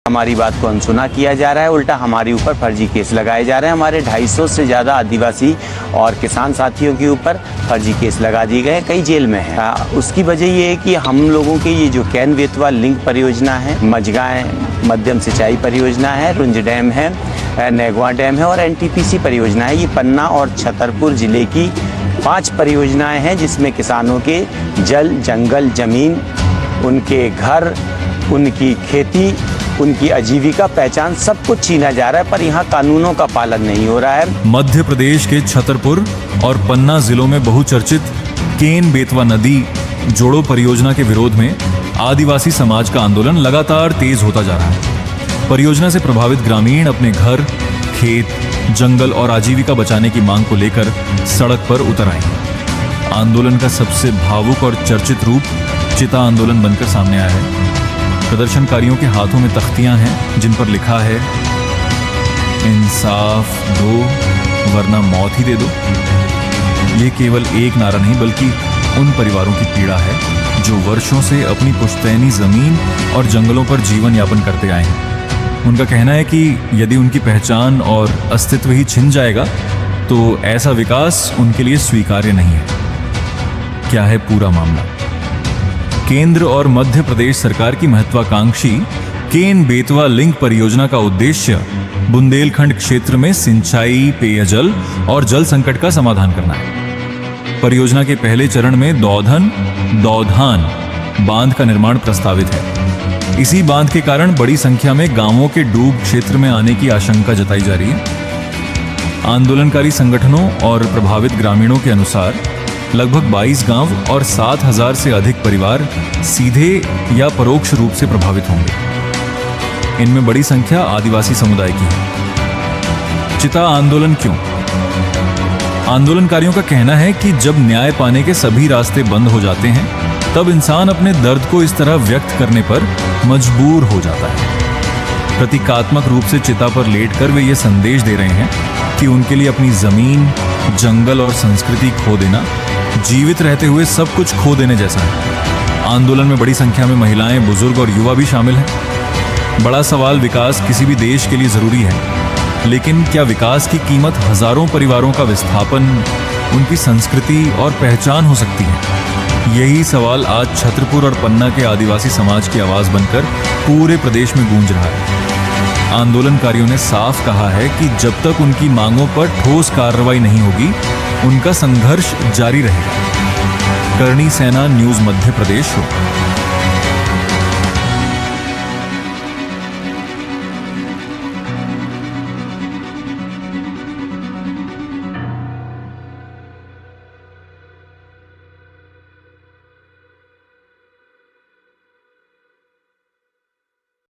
हमारी बात को अनसुना किया जा रहा है, उल्टा हमारे ऊपर फर्जी केस लगाए जा रहे हैं। हमारे 250 से ज़्यादा आदिवासी और किसान साथियों के ऊपर फर्जी केस लगा दिए गए, कई जेल में हैं। उसकी वजह ये है कि हम लोगों के ये जो कैन बेतवा लिंक परियोजना है, मजगाएँ मध्यम सिंचाई परियोजना है, रुंज डैम है, नेगवा डैम है और NTPC परियोजना है, ये पन्ना और छतरपुर जिले की 5 परियोजनाएँ हैं जिसमें किसानों के जल, जंगल, ज़मीन, उनके घर, उनकी खेती, उनकी आजीविका पहचान सब कुछ छीना जा रहा है, पर यहाँ कानूनों का पालन नहीं हो रहा है। मध्य प्रदेश के छतरपुर और पन्ना जिलों में बहुचर्चित केन बेतवा नदी जोड़ो परियोजना के विरोध में आदिवासी समाज का आंदोलन लगातार तेज होता जा रहा है। परियोजना से प्रभावित ग्रामीण अपने घर, खेत, जंगल और आजीविका बचाने की मांग को लेकर सड़क पर उतर आए। आंदोलन का सबसे भावुक और चर्चित रूप चिता आंदोलन बनकर सामने आया है। प्रदर्शनकारियों के हाथों में तख्तियां हैं जिन पर लिखा है, इंसाफ दो वरना मौत ही दे दो। ये केवल एक नारा नहीं बल्कि उन परिवारों की पीड़ा है जो वर्षों से अपनी पुश्तैनी जमीन और जंगलों पर जीवन यापन करते आए हैं। उनका कहना है कि यदि उनकी पहचान और अस्तित्व ही छिन जाएगा तो ऐसा विकास उनके लिए स्वीकार्य नहीं है। क्या है पूरा मामला? केंद्र और मध्य प्रदेश सरकार की महत्वाकांक्षी केन बेतवा लिंक परियोजना का उद्देश्य बुंदेलखंड क्षेत्र में सिंचाई, पेयजल और जल संकट का समाधान करना है। परियोजना के पहले चरण में दौधान बांध का निर्माण प्रस्तावित है। इसी बांध के कारण बड़ी संख्या में गांवों के डूब क्षेत्र में आने की आशंका जताई जा रही है। आंदोलनकारी संगठनों और प्रभावित ग्रामीणों के अनुसार लगभग 22 गांव और 7,000 से अधिक परिवार सीधे या परोक्ष रूप से प्रभावित होंगे। इनमें बड़ी संख्या आदिवासी समुदाय की है। चिता आंदोलन क्यों? आंदोलनकारियों का कहना है कि जब न्याय पाने के सभी रास्ते बंद हो जाते हैं तब इंसान अपने दर्द को इस तरह व्यक्त करने पर मजबूर हो जाता है। प्रतीकात्मक रूप से चिता पर लेटकर वे ये संदेश दे रहे हैं कि उनके लिए अपनी जमीन, जंगल और संस्कृति खो देना जीवित रहते हुए सब कुछ खो देने जैसा है। आंदोलन में बड़ी संख्या में महिलाएं, बुजुर्ग और युवा भी शामिल हैं। बड़ा सवाल, विकास किसी भी देश के लिए जरूरी है, लेकिन क्या विकास की कीमत हजारों परिवारों का विस्थापन, उनकी संस्कृति और पहचान हो सकती है? यही सवाल आज छतरपुर और पन्ना के आदिवासी समाज की आवाज बनकर पूरे प्रदेश में गूंज रहा है। आंदोलनकारियों ने साफ कहा है कि जब तक उनकी मांगों पर ठोस कार्रवाई नहीं होगी, उनका संघर्ष जारी रहेगा। करणी सेना न्यूज़ मध्य प्रदेश।